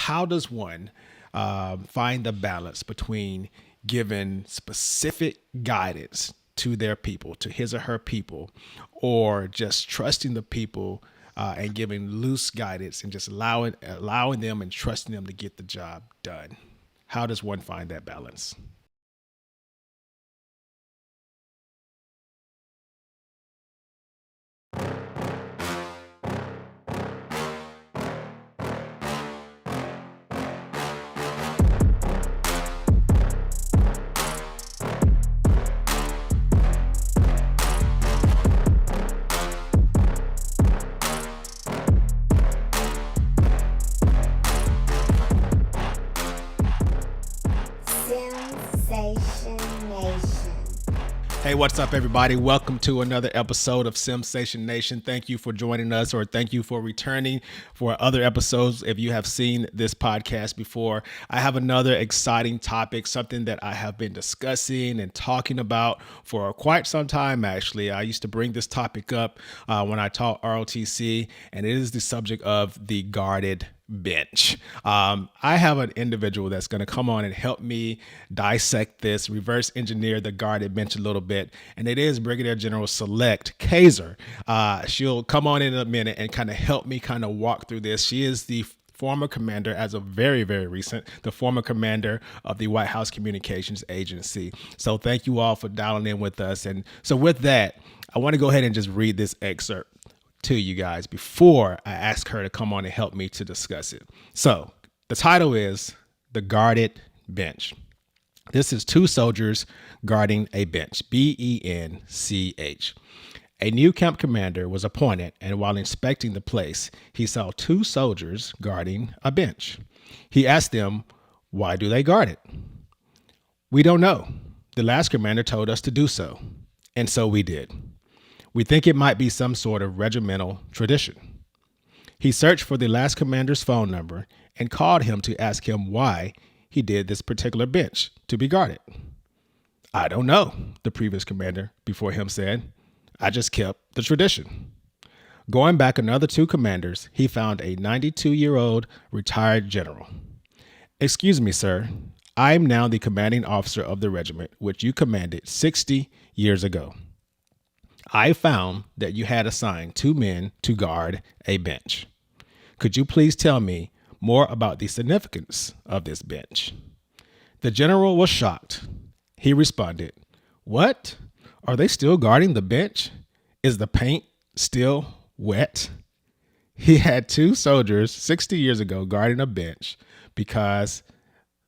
how does one find the balance between giving specific guidance to their people, to his or her people, or just trusting the people and giving loose guidance and just allowing them and trusting them to get the job done? How does one find that balance? Sensation Nation. Hey, what's up, everybody? Welcome to another episode of Sensation Nation. Thank you for joining us, or thank you for returning for other episodes. If you have seen this podcast before, I have another exciting topic, something that I have been discussing and talking about for quite some time, actually. I used to bring this topic up when I taught ROTC, and it is the subject of the guarded bench. I have an individual that's going to come on and help me dissect this, reverse engineer the guarded bench a little bit, and it is Brigadier General Select Kaczor. She'll come on in a minute and kind of help me kind of walk through this. She is the former commander, as of very, very recent, the former commander of the White House Communications Agency. So thank you all for dialing in with us. And so with that, I want to go ahead and just read this excerpt to you guys before I ask her to come on and help me to discuss it. So the title is The Guarded Bench. This is two soldiers guarding a bench, BENCH. A new camp commander was appointed, and while inspecting the place, he saw two soldiers guarding a bench. He asked them, "Why do they guard it?" "We don't know. The last commander told us to do so, and so we did. We think it might be some sort of regimental tradition." He searched for the last commander's phone number and called him to ask him why he did this particular bench to be guarded. "I don't know," the previous commander before him said. "I just kept the tradition." Going back another two commanders, he found a 92-year-old retired general. "Excuse me, sir. I am now the commanding officer of the regiment, which you commanded 60 years ago. I found that you had assigned two men to guard a bench. Could you please tell me more about the significance of this bench?" The general was shocked. He responded, "What? Are they still guarding the bench? Is the paint still wet?" He had two soldiers 60 years ago guarding a bench because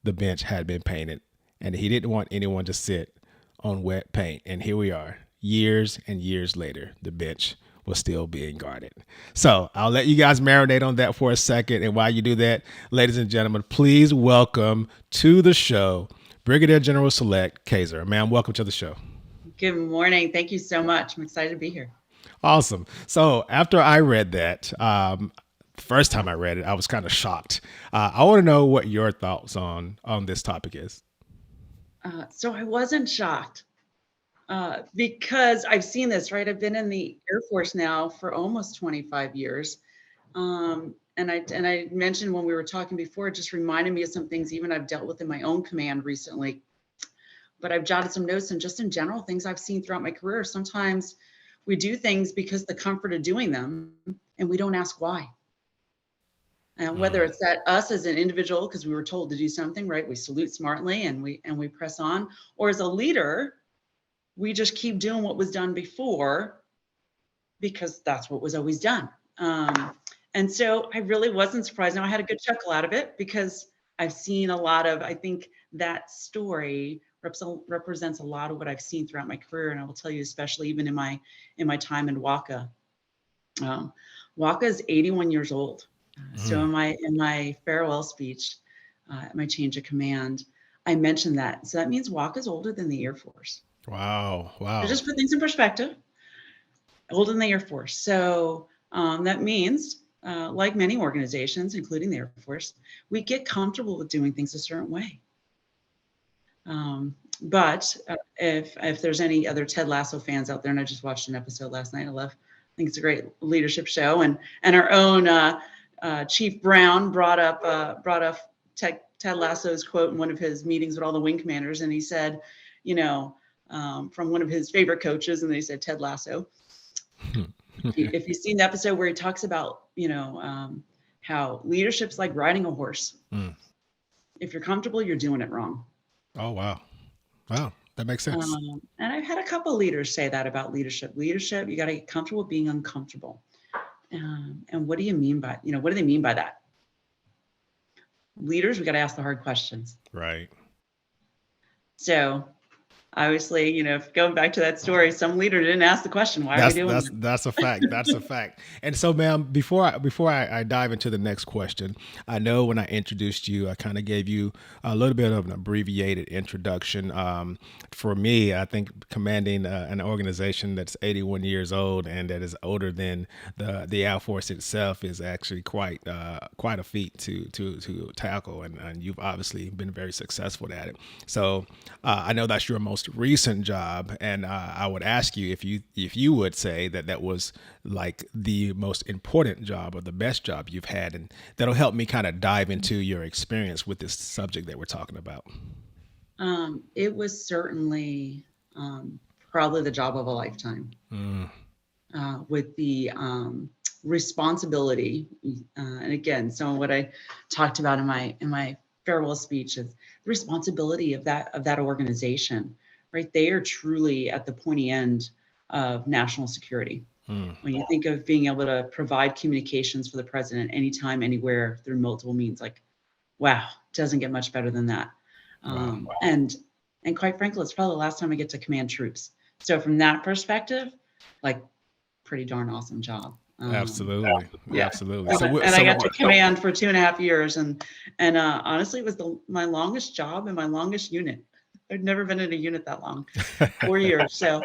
the bench had been painted, and he didn't want anyone to sit on wet paint. And here we are. Years and years later, the bench was still being guarded. So I'll let you guys marinate on that for a second. And while you do that, ladies and gentlemen, please welcome to the show Brigadier General Select Kaczor. Ma'am, welcome to the show. Good morning. Thank you so much. I'm excited to be here. Awesome. So after I read that, the first time I read it, I was kind of shocked. I want to know what your thoughts on this topic is. So I wasn't shocked because I've seen this, right? I've been in the Air Force now for almost 25 years. And I mentioned when we were talking before, it just reminded me of some things even I've dealt with in my own command recently. But I've jotted some notes, and just in general, things I've seen throughout my career. Sometimes we do things because the comfort of doing them, and we don't ask why. And whether it's that us as an individual, because we were told to do something, right? We salute smartly and we press on, or as a leader, we just keep doing what was done before because that's what was always done. And so I really wasn't surprised. Now I had a good chuckle out of it because I've seen a lot of, I think that story represents a lot of what I've seen throughout my career. And I will tell you, especially even in my time in WACA. WACA is 81 years old. So in my farewell speech, my change of command, I mentioned that. So that means WACA is older than the Air Force. Wow. So just put things in perspective, older than the Air Force. So that means, like many organizations, including the Air Force, we get comfortable with doing things a certain way. But if there's any other Ted Lasso fans out there, and I just watched an episode last night, I think it's a great leadership show, and our own Chief Brown brought up Ted Lasso's quote in one of his meetings with all the wing commanders, and he said, from one of his favorite coaches, and they said Ted Lasso. If you've seen the episode where he talks about, how leadership's like riding a horse. If you're comfortable, you're doing it wrong. Oh, wow. Wow. That makes sense. And I've had a couple leaders say that about leadership. Leadership, you got to get comfortable with being uncomfortable. And what do you mean by, what do they mean by that? Leaders, we got to ask the hard questions. Right. So obviously, going back to that story, some leader didn't ask the question, why are we doing that? That's a fact. That's a fact. And so, ma'am, before I dive into the next question, I know when I introduced you, I kind of gave you a little bit of an abbreviated introduction. For me, I think commanding an organization that's 81 years old and that is older than the Air Force itself is actually quite a feat to tackle, and you've obviously been very successful at it. So I know that's your most recent job, and I would ask you if you would say that was like the most important job or the best job you've had, and that'll help me kind of dive into your experience with this subject that we're talking about. It was certainly probably the job of a lifetime. With the responsibility, and again, some of what I talked about in my farewell speech is the responsibility of that organization. Right, they are truly at the pointy end of national security. When you think of being able to provide communications for the president anytime, anywhere, through multiple means, like, wow, doesn't get much better than that. Wow. And quite frankly, it's probably the last time I get to command troops. So from that perspective, like, pretty darn awesome job. Absolutely. Yeah. Absolutely. And I got to command for 2.5 years, and honestly, it was my longest job and my longest unit. I'd never been in a unit that long, 4 years. So,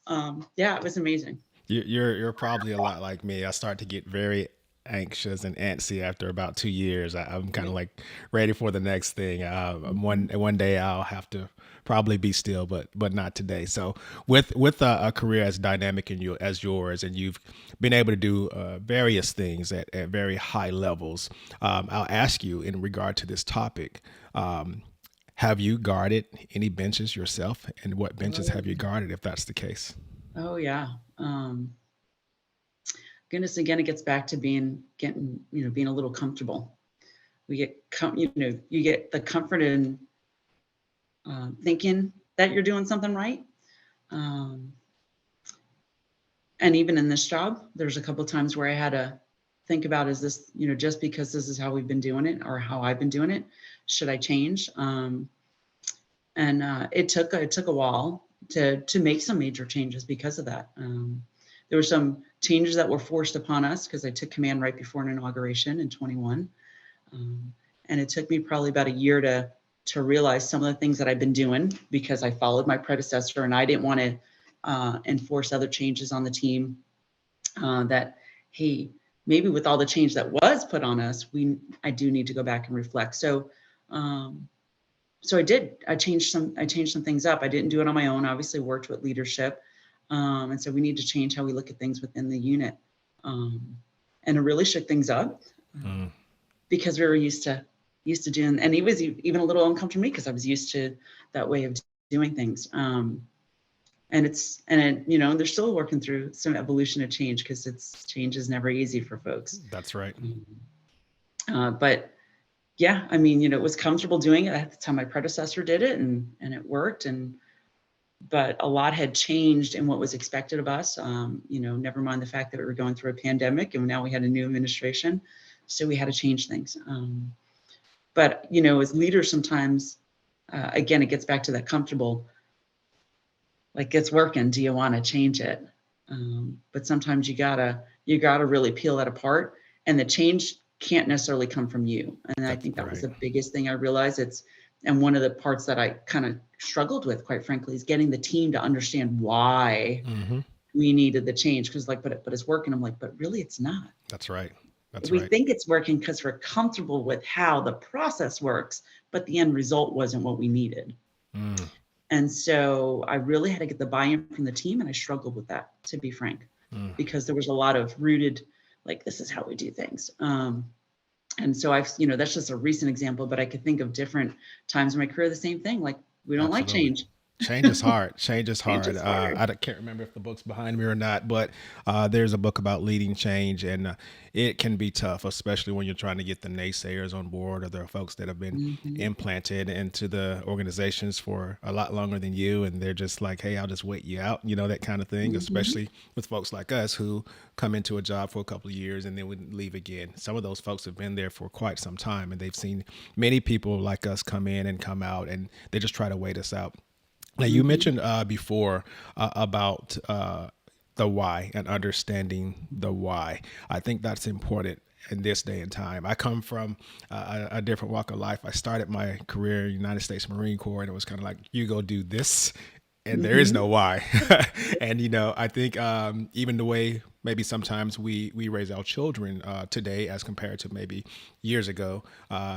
it was amazing. You're probably a lot like me. I start to get very anxious and antsy after about 2 years. I'm kind of like ready for the next thing. One day I'll have to probably be still, but not today. So with a career as dynamic as yours, and you've been able to do various things at very high levels, I'll ask you in regard to this topic. Have you guarded any benches yourself, and what benches have you guarded, if that's the case? Oh yeah. Goodness, again, it gets back to being a little comfortable. We get you get the comfort in thinking that you're doing something right. And even in this job, there's a couple of times where I had to think about, is this, just because this is how we've been doing it or how I've been doing it, should I change? And it took a while to make some major changes because of that. There were some changes that were forced upon us because I took command right before an inauguration in 21. And it took me probably about a year to realize some of the things that I've been doing, because I followed my predecessor and I didn't want to enforce other changes on the team. That, hey, maybe with all the change that was put on us, I do need to go back and reflect. So I did. I changed some things up. I didn't do it on my own. Obviously, worked with leadership, and so we need to change how we look at things within the unit, and it really shook things up because we were used to doing. And it was even a little uncomfortable for me because I was used to that way of doing things. And they're still working through some evolution of change because change is never easy for folks. That's right. But yeah, I mean, it was comfortable doing it. At the time my predecessor did it, and it worked. But a lot had changed in what was expected of us. Never mind the fact that we were going through a pandemic and now we had a new administration. So we had to change things. But as leaders, sometimes, again, it gets back to that comfortable, like, it's working. Do you want to change it? But sometimes you gotta really peel that apart, and the change can't necessarily come from you. And I think that was the biggest thing I realized. And one of the parts that I kind of struggled with, quite frankly, is getting the team to understand why we needed the change. Because but it's working. I'm like, but really it's not. That's right. We think it's working because we're comfortable with how the process works, but the end result wasn't what we needed. And so I really had to get the buy-in from the team, and I struggled with that, to be frank, because there was a lot of rooted, like, this is how we do things. And so that's just a recent example, but I could think of different times in my career, the same thing. Like, we don't like Absolutely. change. Change is hard. Change is Change hard. is hard. Can't remember if the book's behind me or not, but there's a book about leading change, and it can be tough, especially when you're trying to get the naysayers on board or the folks that have been Mhm. implanted into the organizations for a lot longer than you, and they're just like, "Hey, I'll just wait you out," that kind of thing. Mhm. Especially with folks like us who come into a job for a couple of years and then we leave again. Some of those folks have been there for quite some time, and they've seen many people like us come in and come out, and they just try to wait us out. Now, you Mhm. mentioned before about the why and understanding the why. I think that's important in this day and time. I come from a different walk of life. I started my career in the United States Marine Corps, and it was kind of like, you go do this, and there is Mhm. no why. And I think even the way maybe sometimes we raise our children today as compared to maybe years ago,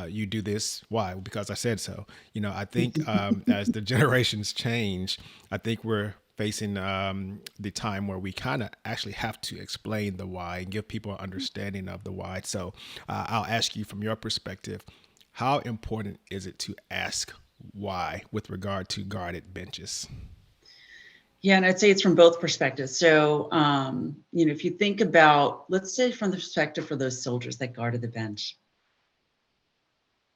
you do this, why? Because I said so. I think as the generations change, I think we're facing the time where we kind of actually have to explain the why and give people an understanding of the why. So I'll ask you, from your perspective, how important is it to ask why with regard to guarded benches? Yeah, and I'd say it's from both perspectives. So, if you think about, let's say, from the perspective for those soldiers that guarded the bench,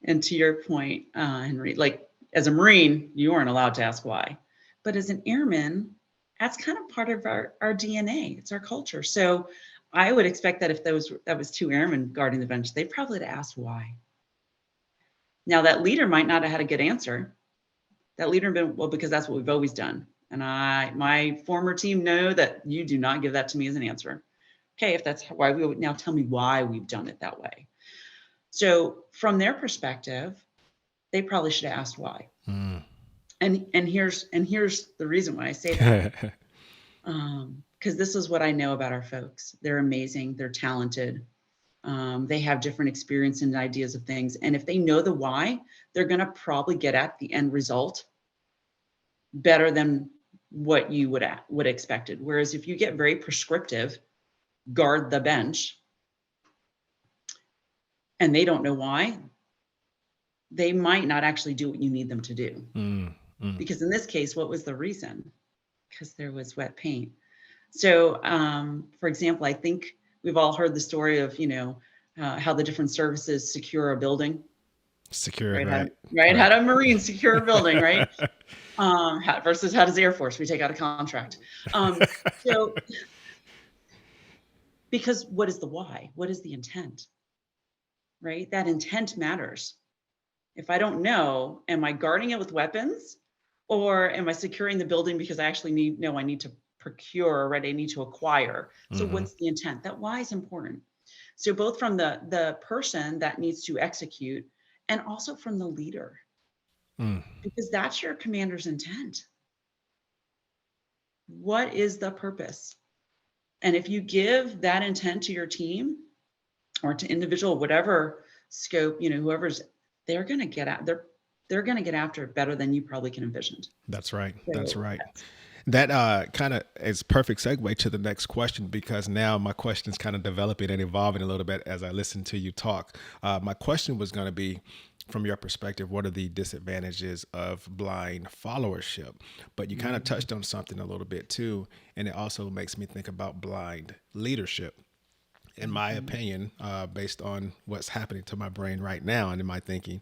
and to your point, Henry, like, as a Marine, you weren't allowed to ask why, but as an airman, that's kind of part of our DNA. It's our culture. So, I would expect that if that was two airmen guarding the bench, they probably would have asked why. Now, that leader might not have had a good answer. That leader been, well, because that's what we've always done. And my former team know that you do not give that to me as an answer. Okay, if that's why, we would now tell me why we've done it that way. So from their perspective, they probably should have asked why. Mm. And here's the reason why I say that. Because this is what I know about our folks. They're amazing. They're talented. They have different experience and ideas of things. And if they know the why, they're going to probably get at the end result better than what you would expected. Whereas if you get very prescriptive, guard the bench, and they don't know why, they might not actually do what you need them to do. Mm, mm. Because in this case, what was the reason? Because there was wet paint. So, for example, I think we've all heard the story of, how the different services secure a building, Secure, right? right? How Right. do Marines secure a building, right? Versus how does the Air Force? We take out a contract. So, because what is the why? What is the intent, right? That intent matters. If I don't know, am I guarding it with weapons, or am I securing the building because I actually I need to procure, right? I need to acquire. So Hmm. what's the intent? That why is important. So both from the person that needs to execute, and also from the leader, Mm. because that's your commander's intent. What is the purpose? And if you give that intent to your team or to individual, whatever scope, whoever's, they're going to get at, they're going to get after it better than you probably can envision. That's right. That's So right. That kind of is perfect segue to the next question, because now my question is kind of developing and evolving a little bit as I listen to you talk. My question was going to be, from your perspective, what are the disadvantages of blind followership? But you kind of Mhm. touched on something a little bit too, and it also makes me think about blind leadership. In my Mhm. opinion, based on what's happening to my brain right now and in my thinking,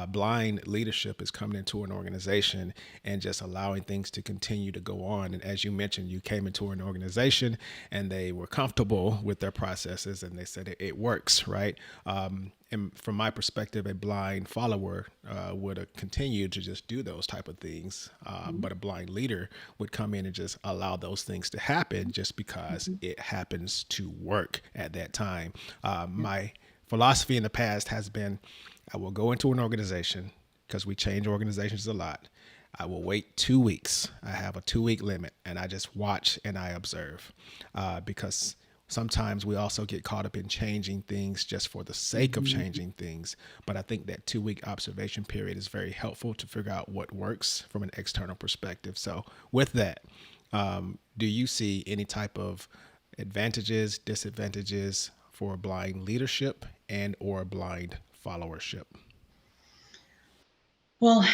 blind leadership is coming into an organization and just allowing things to continue to go on. And as you mentioned, you came into an organization and they were comfortable with their processes and they said it works, right? And from my perspective, a blind follower would continue to just do those type of things, Mhm. but a blind leader would come in and just allow those things to happen just because Mhm. it happens to work at that time. Yeah. My philosophy in the past has been, I will go into an organization, because we change organizations a lot. I will wait 2 weeks. I have a 2 week limit, and I just watch and I observe, because sometimes we also get caught up in changing things just for the sake of Mhm. changing things. But I think that 2 week observation period is very helpful to figure out what works from an external perspective. So, with that, do you see any type of advantages, disadvantages for blind leadership? and or blind followership? Well,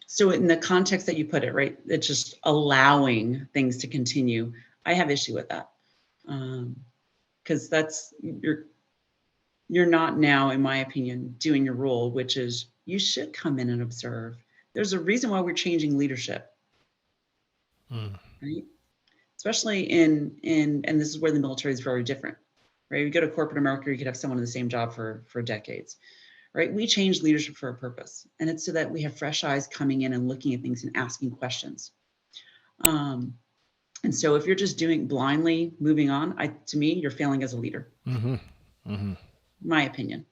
so in the context that you put it, right, it's just allowing things to continue. I have issue with that. Because that's you're not now, in my opinion, doing your role, which is you should come in and observe. There's a reason why we're changing leadership, right? Especially and this is where the military is very different, right? You go to corporate America, you could have someone in the same job for decades, right? We change leadership for a purpose, and it's so that we have fresh eyes coming in and looking at things and asking questions. And so if you're just doing blindly moving on, to me, you're failing as a leader. My opinion.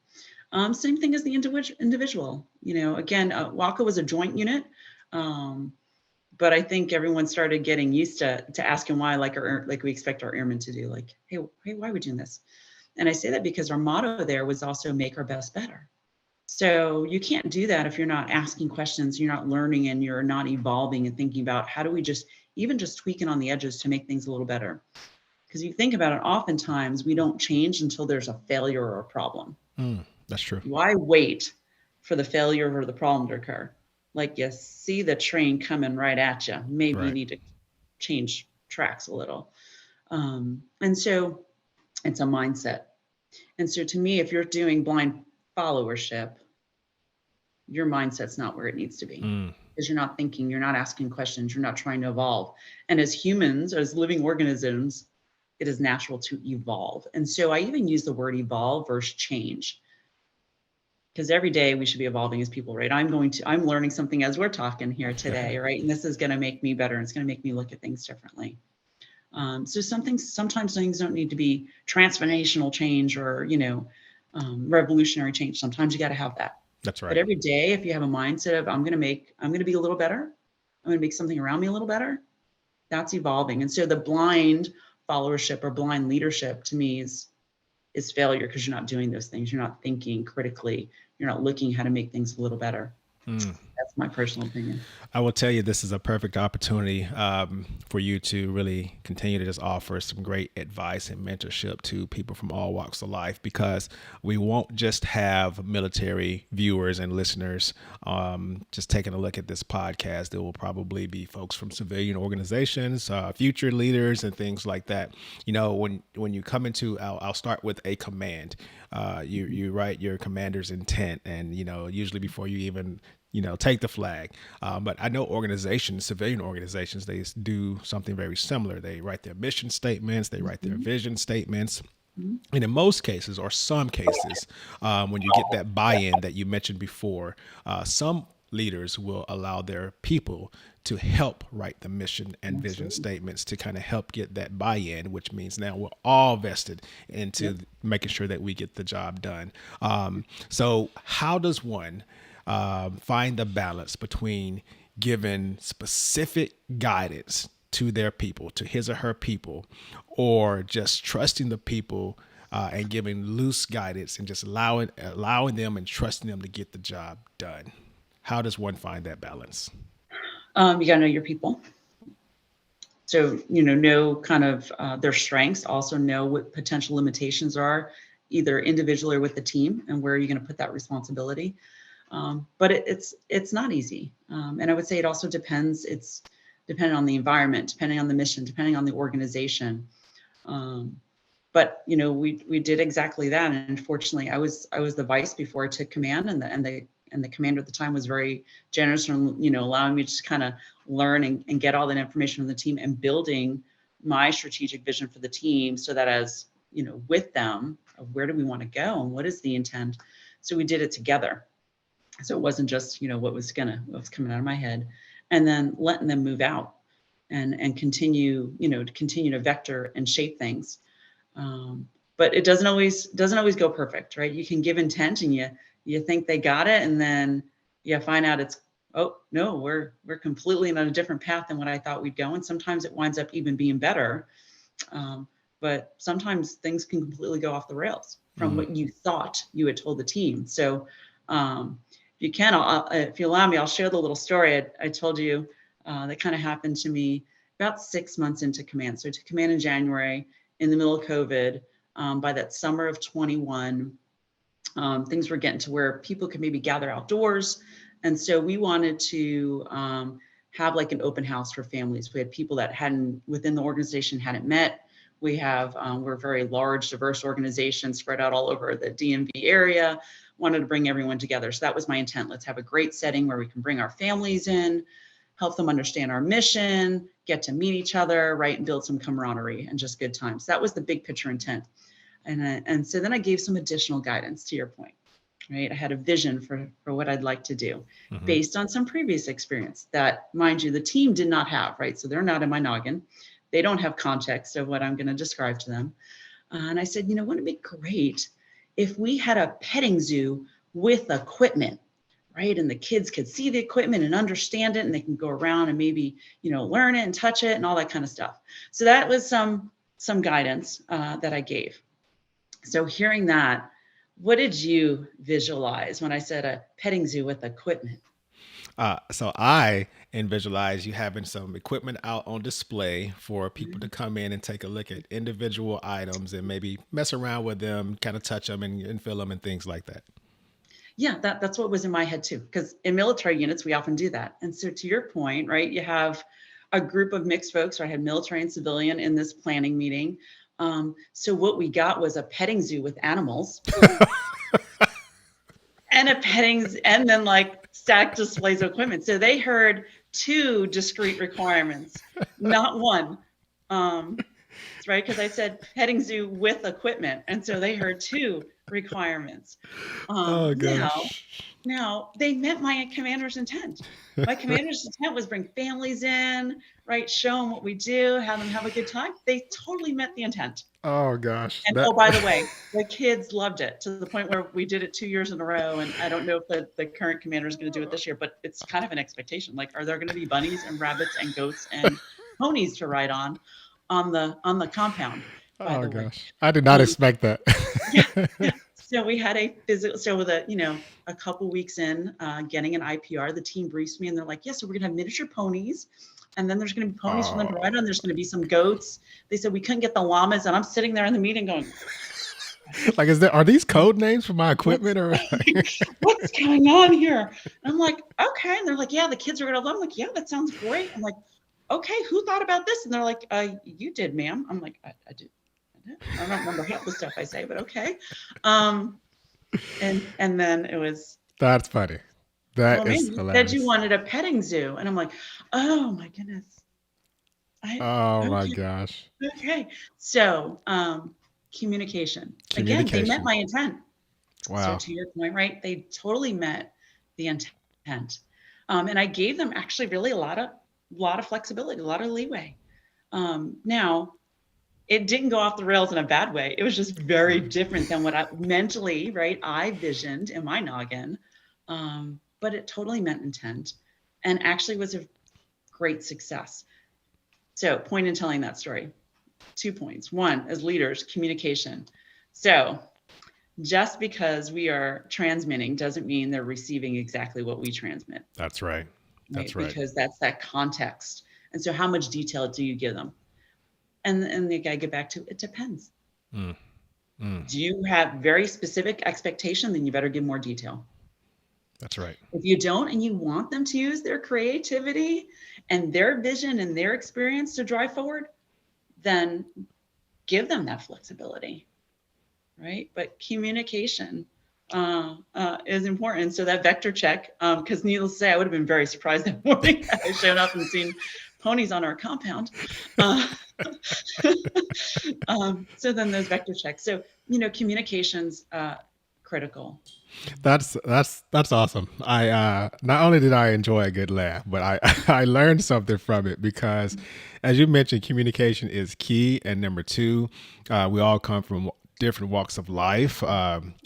Same thing as the individual. Again, WACA was a joint unit, but I think everyone started getting used to asking why, like we expect our airmen to do, like, hey, why are we doing this? And I say that because our motto there was also make our best better. So you can't do that if you're not asking questions, you're not learning, and you're not evolving and thinking about how do we just tweaking on the edges to make things a little better. Because you think about it, oftentimes we don't change until there's a failure or a problem. That's true. Why wait for the failure or the problem to occur? Like you see the train coming right at you. Maybe you need to change tracks a little. And so it's a mindset. And so to me, if you're doing blind followership, your mindset's not where it needs to be. Because you're not thinking, you're not asking questions, you're not trying to evolve. And as humans, as living organisms, it is natural to evolve. And so I even use the word evolve versus change. Because every day we should be evolving as people, right? I'm learning something as we're talking here today, right? And this is going to make me better, and it's going to make me look at things differently. So sometimes things don't need to be transformational change or, revolutionary change. Sometimes you got to have that. That's right. But every day, if you have a mindset of, I'm going to be a little better, I'm going to make something around me a little better, that's evolving. And so the blind followership or blind leadership to me is failure, because you're not doing those things. You're not thinking critically. You're not looking how to make things a little better. That's my personal opinion. I will tell you, this is a perfect opportunity for you to really continue to just offer some great advice and mentorship to people from all walks of life, because we won't just have military viewers and listeners just taking a look at this podcast. There will probably be folks from civilian organizations, future leaders, and things like that. When you come into, I'll start with a command. You write your commander's intent, and usually before you even take the flag. But I know organizations, civilian organizations, they do something very similar. They write their mission statements, they write their vision statements. And in most cases, or some cases, when you get that buy-in that you mentioned before, some leaders will allow their people to help write the mission and vision statements to kind of help get that buy-in, which means now we're all vested into making sure that we get the job done. So how does one find the balance between giving specific guidance to their people, to his or her people, or just trusting the people and giving loose guidance and just allowing them and trusting them to get the job done? How does one find that balance? You got to know your people. So, know kind of their strengths, also know what potential limitations are, either individually or with the team, and where you're going to put that responsibility. But it's not easy. And I would say it also depends. It's dependent on the environment, depending on the mission, depending on the organization. But we did exactly that. And unfortunately, I was the vice before I took command, and the commander at the time was very generous and allowing me to just kind of learn and get all that information from the team and building my strategic vision for the team, so that as with them, of where do we want to go and what is the intent. So we did it together. So it wasn't just what was coming out of my head, and then letting them move out and continue to vector and shape things. But it doesn't always go perfect, right? You can give intent and you think they got it, and then you find out it's, oh no, we're completely on a different path than what I thought we'd go. And sometimes it winds up even being better. But sometimes things can completely go off the rails from what you thought you had told the team. So if you can, if you allow me, I'll share the little story I told you that kind of happened to me about 6 months into command. So to command in January, in the middle of COVID, By that summer of 21, things were getting to where people could maybe gather outdoors. And so we wanted to have like an open house for families. We had people that hadn't within the organization hadn't met. We have, we're a very large, diverse organization spread out all over the DMV area. Wanted to bring everyone together. So that was my intent. Let's have a great setting where we can bring our families in, help them understand our mission, get to meet each other, right, and build some camaraderie and just good times. That was the big picture intent. And so then I gave some additional guidance to your point, right? I had a vision for what I'd like to do based on some previous experience that, mind you, the team did not have, right? So they're not in my noggin. They don't have context of what I'm going to describe to them. And I said, wouldn't it be great if we had a petting zoo with equipment, right? And the kids could see the equipment and understand it, and they can go around and maybe, learn it and touch it and all that kind of stuff. So that was some guidance that I gave. So hearing that, what did you visualize when I said a petting zoo with equipment? So I visualize you having some equipment out on display for people to come in and take a look at individual items and maybe mess around with them, kind of touch them and feel them and things like that. Yeah, that's what was in my head too, because in military units, we often do that. And so to your point, right, you have a group of mixed folks, or I had military and civilian in this planning meeting. So what we got was a petting zoo with animals and and then like stacked displays of equipment. So they heard 2 discrete requirements, not one. Right, because I said petting zoo with equipment, and so they heard 2 requirements. Oh gosh. Now they met my commander's intent. My commander's intent was bring families in, right? Show them what we do, have them have a good time. They totally met the intent. Oh gosh. And oh, by the way, the kids loved it to the point where we did it 2 years in a row. And I don't know if the current commander is going to do it this year, but it's kind of an expectation. Like, are there going to be bunnies and rabbits and goats and ponies to ride on the compound? Oh gosh. I did not expect that. Yeah. So we had a physical, so with a couple weeks in, getting an IPR, the team briefed me and they're like, so we're gonna have miniature ponies. And then there's going to be ponies for them to ride on. There's going to be some goats. They said we couldn't get the llamas. And I'm sitting there in the meeting going, like, are these code names for my equipment or what's going on here? And I'm like, okay. And they're like, yeah, the kids are going to love it. I'm like, yeah, that sounds great. I'm like, okay, who thought about this? And they're like, you did, ma'am. I'm like, I did. I don't remember half the stuff I say, but okay. And then it was. That's funny. That is man, hilarious. you said you wanted a petting zoo. And I'm like, oh my goodness. My gosh. Okay. So communication. Again, they met my intent. Wow. So to your point, right? They totally met the intent. And I gave them actually really a lot of flexibility, a lot of leeway. Now, it didn't go off the rails in a bad way. It was just very different than what I mentally, right? I visioned in my noggin. But it totally met intent and actually was a great success. So point in telling that story, 2 points. One, as leaders, communication. So just because we are transmitting doesn't mean they're receiving exactly what we transmit. That's right. That's right. Because that's that context. And so how much detail do you give them? And I get back to, it depends. Do you have very specific expectation? Then you better give more detail. That's right. If you don't, and you want them to use their creativity and their vision and their experience to drive forward, then give them that flexibility, right? But communication is important. So that vector check, because needless to say, I would have been very surprised that morning had I shown up and seen ponies on our compound. So then those vector checks. So, communication's critical. That's awesome. I not only did I enjoy a good laugh, but I learned something from it because, as you mentioned, communication is key. And number 2, we all come from different walks of life.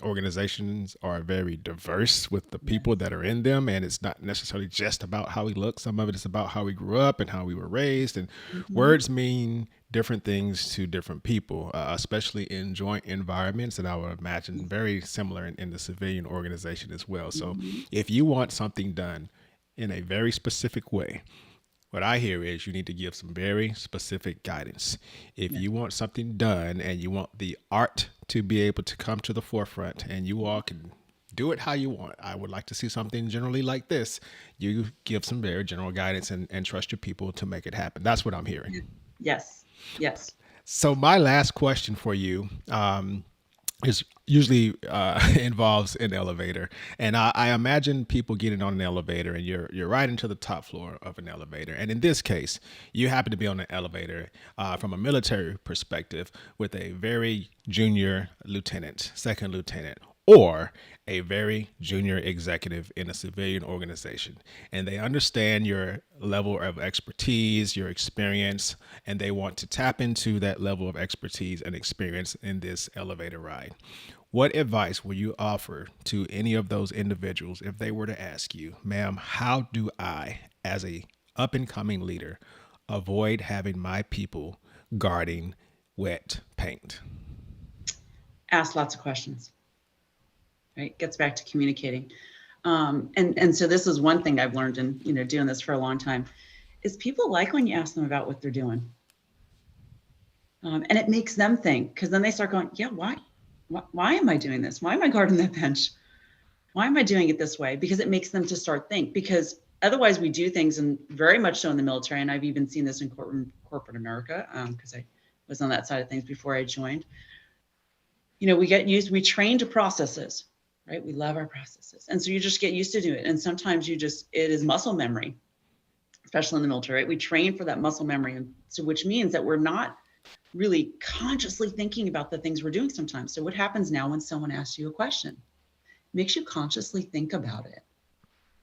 Organizations are very diverse with the people that are in them, and it's not necessarily just about how we look. Some of it is about how we grew up and how we were raised, and words mean different things to different people, especially in joint environments, and I would imagine very similar in the civilian organization as well. So if you want something done in a very specific way, What I hear is you need to give some very specific guidance. If Yeah. you want something done and you want the art to be able to come to the forefront and you all can do it how you want. I would like to see something generally like this. You give some very general guidance and trust your people to make it happen. That's what I'm hearing. Yeah. Yes. Yes. So my last question for you is usually involves an elevator, and I imagine people getting on an elevator, and you're right into the top floor of an elevator, and in this case, you happen to be on an elevator from a military perspective with a very junior lieutenant, second lieutenant, or a very junior executive in a civilian organization. And they understand your level of expertise, your experience, and they want to tap into that level of expertise and experience in this elevator ride. What advice will you offer to any of those individuals if they were to ask you, ma'am, how do I, as a up and coming leader, avoid having my people guarding wet paint? Ask lots of questions, right? Gets back to communicating. And so this is one thing I've learned in, doing this for a long time is people like when you ask them about what they're doing. And it makes them think, because then they start going, yeah, why am I doing this? Why am I guarding that bench? Why am I doing it this way? Because it makes them to start think, because otherwise we do things, and very much so in the military. And I've even seen this in corporate America, because I was on that side of things before I joined. We train to processes, right? We love our processes. And so you just get used to do it. And sometimes it is muscle memory, especially in the military, right? We train for that muscle memory. And so, which means that we're not really consciously thinking about the things we're doing sometimes. So what happens now when someone asks you a question? It makes you consciously think about it.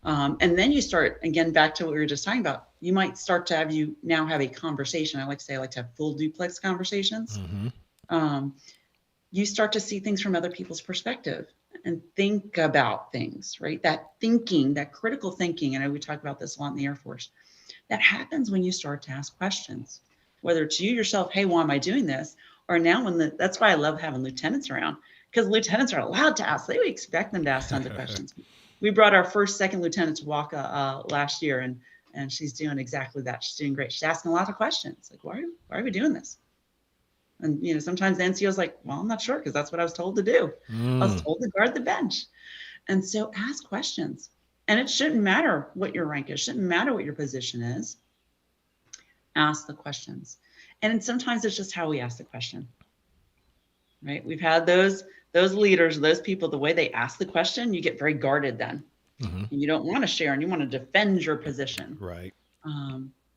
And then you start, again, back to what we were just talking about. You might start to have a conversation. I like to have full duplex conversations. Mm-hmm. You start to see things from other people's perspective and think about things, right? That thinking, that critical thinking, and we talk about this a lot in the Air Force, that happens when you start to ask questions, whether it's you yourself, hey, why am I doing this? Or now that's why I love having lieutenants around, because lieutenants are allowed to ask. They would expect them to ask tons of questions. We brought our first second lieutenant to walk last year, and she's doing exactly that. She's doing great. She's asking a lot of questions, like, why are we doing this? And sometimes the NCO is like, well, I'm not sure, because that's what I was told to do. I was told to guard the bench. And so ask questions. And it shouldn't matter what your rank is, shouldn't matter what your position is. Ask the questions. And sometimes it's just how we ask the question, right? We've had those leaders, those people, the way they ask the question, you get very guarded then. Mm-hmm. And you don't want to share, and you want to defend your position. Right.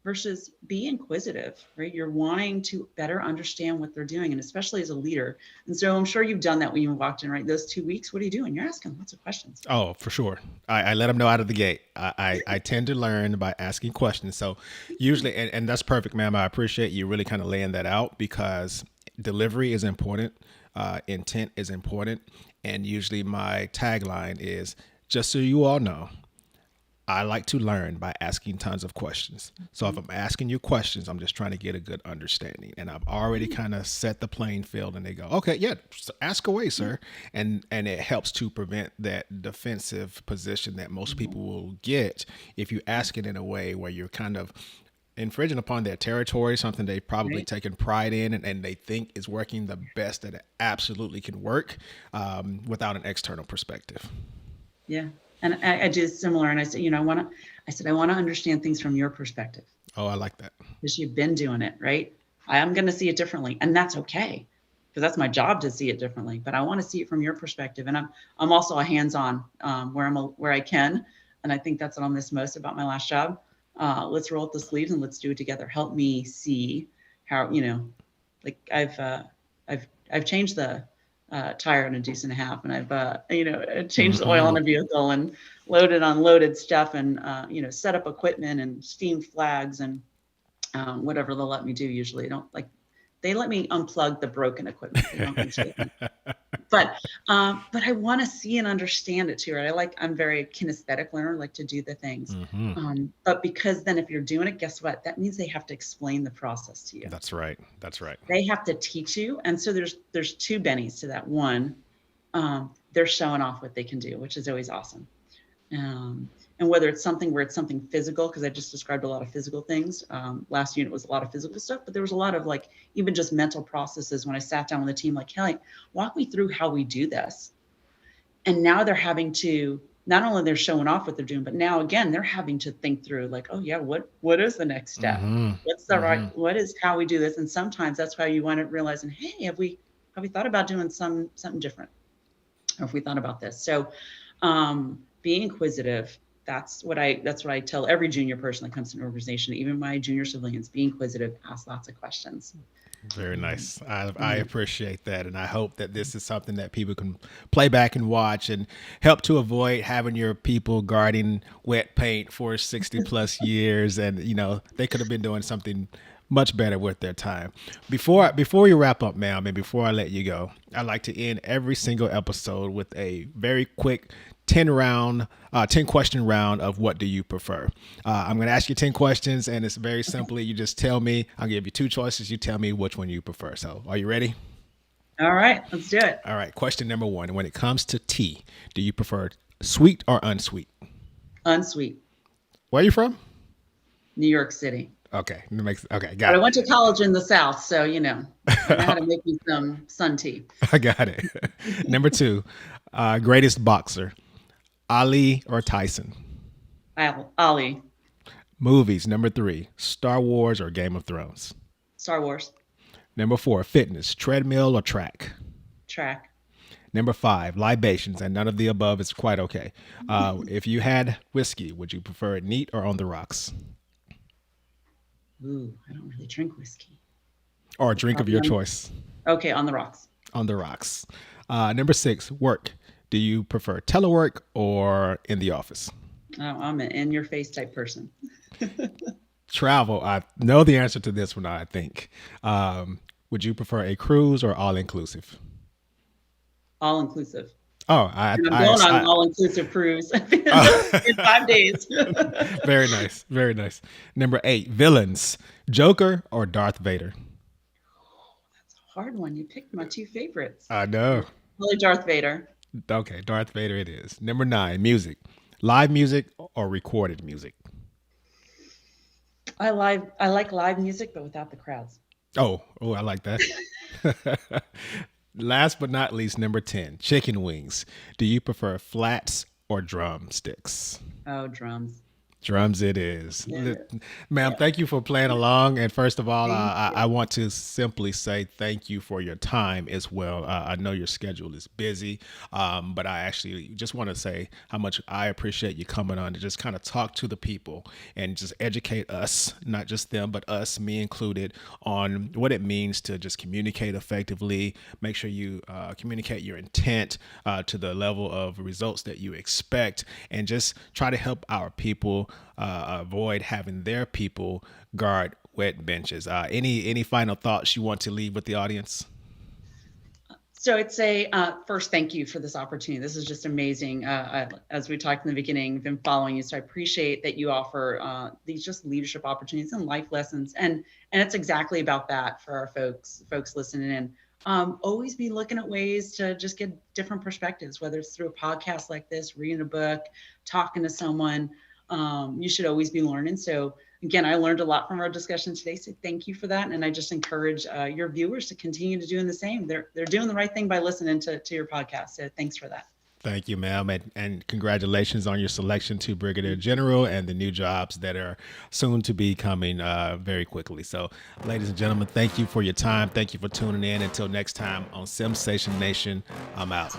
Versus be inquisitive, right? You're wanting to better understand what they're doing, and especially as a leader. And so I'm sure you've done that when you walked in, right? Those 2 weeks, what are you doing? You're asking lots of questions. Oh, for sure. I let them know out of the gate. I tend to learn by asking questions. So usually, and that's perfect, ma'am. I appreciate you really kind of laying that out, because delivery is important. Intent is important. And usually my tagline is, just so you all know, I like to learn by asking tons of questions. So if I'm asking you questions, I'm just trying to get a good understanding. And I've already kind of set the playing field, and they go, okay, yeah, ask away, sir. And it helps to prevent that defensive position that most people will get if you ask it in a way where you're kind of infringing upon their territory, something they've probably taken pride in, and they think is working the best that it absolutely can work without an external perspective. Yeah. And I did similar. And I said, I want to understand things from your perspective. Oh, I like that. Because you've been doing it, right? I am going to see it differently. And that's okay, because that's my job to see it differently. But I want to see it from your perspective. And I'm also a hands-on where I can. And I think that's what I'll miss most about my last job. Let's roll up the sleeves and let's do it together. Help me see how, like I've changed the tire in a deuce and a half, and I've changed the oil on a vehicle and loaded, unloaded stuff, and set up equipment and steamed flags and whatever they'll let me do. Usually they let me unplug the broken equipment. They don't let me but I want to see and understand it too, right? I'm very kinesthetic learner, like to do the things. But because then if you're doing it, guess what? That means they have to explain the process to you. That's right. They have to teach you. And so there's two bennies to that. One, they're showing off what they can do, which is always awesome. And whether it's something where it's something physical, because I just described a lot of physical things. Last unit was a lot of physical stuff, but there was a lot of like even just mental processes when I sat down with the team, like, Kelly, walk me through how we do this. And now they're having to, not only they're showing off what they're doing, but now again, they're having to think through like, oh yeah, what is the next step? What's the right, what is how we do this? And sometimes that's why you wind up realizing, hey, have we thought about doing something different? Or if we thought about this. So being inquisitive, that's what I tell every junior person that comes to an organization, even my junior civilians, be inquisitive, ask lots of questions. Very nice. I appreciate that. And I hope that this is something that people can play back and watch and help to avoid having your people guarding wet paint for 60 plus years. And, you know, they could have been doing something much better with their time. Before we wrap up, ma'am, and before I let you go, I like to end every single episode with a very quick 10 question round of what do you prefer. I'm going to ask you 10 questions, and it's very simply, you just tell me, I'll give you two choices. You tell me which one you prefer. So are you ready? All right, let's do it. All right. Question number one. When it comes to tea, do you prefer sweet or unsweet? Unsweet. Where are you from? New York City. Okay. Okay. But Got I it. went to college in the South, so, you know, I know how to make me some sun tea. I got it. Number two, greatest boxer, Ali or Tyson? Ali. Movies. Number three, Star Wars or Game of Thrones? Star Wars. Number four, fitness, treadmill or track? Track. Number five, libations, and none of the above is quite okay. If you had whiskey, would you prefer it neat or on the rocks? Ooh, I don't really drink whiskey. Or a drink of your choice? Okay, on the rocks. On the rocks. Number six, work. Do you prefer telework or in the office? Oh, I'm an in-your-face type person. Travel. I know the answer to this one, I think. Would you prefer a cruise or all-inclusive? All-inclusive. Oh, I'm going on an all-inclusive cruise in 5 days. Very nice. Very nice. Number eight, villains. Joker or Darth Vader? That's a hard one. You picked my two favorites. I know. Probably Darth Vader. Okay, Darth Vader it is. Number nine, music. Live music or recorded music? I like live music, but without the crowds. Oh, I like that. Last but not least, number 10, chicken wings. Do you prefer flats or drumsticks? Oh, drums. Drums it is. Yeah. Ma'am, thank you for playing along. And first of all, I want to simply say thank you for your time as well. I know your schedule is busy, but I actually just want to say how much I appreciate you coming on to just kind of talk to the people and just educate us, not just them, but us, me included, on what it means to just communicate effectively. Make sure you communicate your intent to the level of results that you expect, and just try to help our people avoid having their people guard wet benches. Any final thoughts you want to leave with the audience? So I'd say first, thank you for this opportunity. This is just amazing. As we talked in the beginning, I've been following you, so I appreciate that you offer these just leadership opportunities and life lessons, and it's exactly about that for our folks listening in. Always be looking at ways to just get different perspectives, whether it's through a podcast like this, reading a book, talking to someone. You should always be learning. So again, I learned a lot from our discussion today. So thank you for that. And I just encourage your viewers to continue to doing the same. They're doing the right thing by listening to your podcast. So thanks for that. Thank you, ma'am. And congratulations on your selection to Brigadier General and the new jobs that are soon to be coming very quickly. So ladies and gentlemen, thank you for your time. Thank you for tuning in. Until next time on Sensation Nation, I'm out.